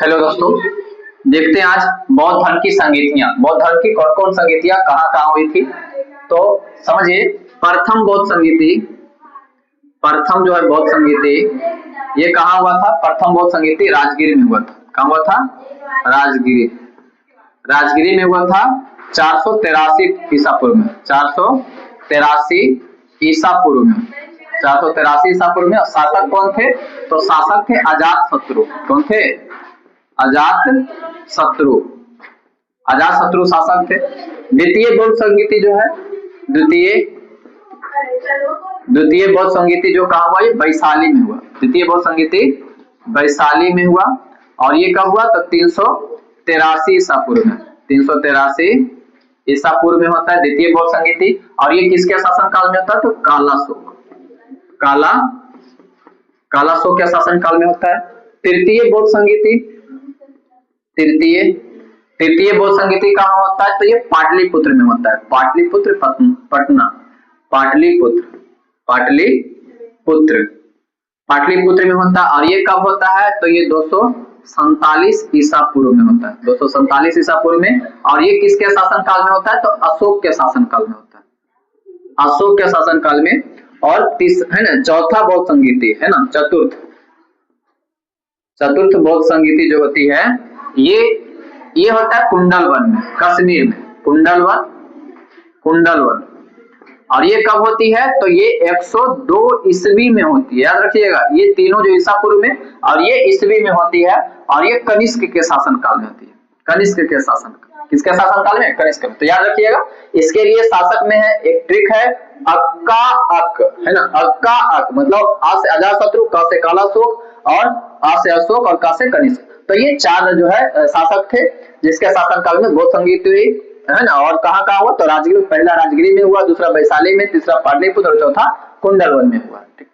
Hello दोस्तों, देखते हैं आज बौद्ध धर्म की संगीतियां। बौद्ध धर्म की कौन कौन संगीतियां कहाँ कहाँ हुई थी। तो समझिए, प्रथम बौद्ध संगीति, प्रथम जो है बौद्ध संगीति ये कहाँ हुआ था। प्रथम बौद्ध संगीति राजगिरी में हुआ था। कहाँ हुआ था? राजगिरी। राजगिरी में हुआ था 483 ईसा पूर्व में। 483 ईसा पूर्व में। 483 ईसा पूर्व में। शासक कौन थे? तो शासक थे अजात शत्रु। कौन थे? अजात शत्रु। अजात शत्रु शासक थे। द्वितीय बौद्ध संगीति जो है, द्वितीय बौद्ध संगीति जो कहाँ हुआ? ये वैशाली में हुआ। द्वितीय बौद्ध संगीति वैशाली में हुआ। और ये कब हुआ? तो 383 ईसा पूर्व में। 383 ईसा पूर्व में होता है द्वितीय बौद्ध संगीति। और ये किसके शासन काल में होता है? तो कालाशोक। कालाशोक के शासन काल में होता है। तृतीय बौद्ध संगीति, तृतीय बौद्ध संगीति कहाँ होता है? तो ये पाटलिपुत्र में होता है। पाटलिपुत्र, पटना, पाटलिपुत्र में होता है। और ये कब होता है? तो ये 247 ईसा पूर्व में होता है। 247 ईसा पूर्व में। और ये किसके शासन काल में होता है? तो अशोक के शासन काल में होता है। अशोक के शासन काल में। और है ना, चौथा बौद्ध संगीति है ना, चतुर्थ बौद्ध संगीति जो होती है ये होता है कुंडलवन में, कश्मीर में। कुंडलवन। और ये कब होती है? तो ये 102 ईस्वी में होती है। याद रखिएगा, ये तीनों जो ईसा पूर्व में और ये ईस्वी में होती है। और ये कनिष्क के शासन काल में होती है। कनिष्क के शासन, किसके शासन काल में? कनिष्क में। तो याद रखिएगा, इसके लिए शासक में है एक ट्रिक है, अक्का अक, है ना। अक्का अक मतलब आ से अजातशत्रु, क से कालाशोक, और आ से अशोक, और क से कनिष्क। तो ये चार जो है शासक थे जिसके शासन काल में बौद्ध संगीत हुई, है ना। और कहाँ कहाँ हुआ? तो राजगिरी, पहला राजगिरी में हुआ, दूसरा वैशाली में, तीसरा पाटलिपुत्र और चौथा कुंडलवन में हुआ। ठीक।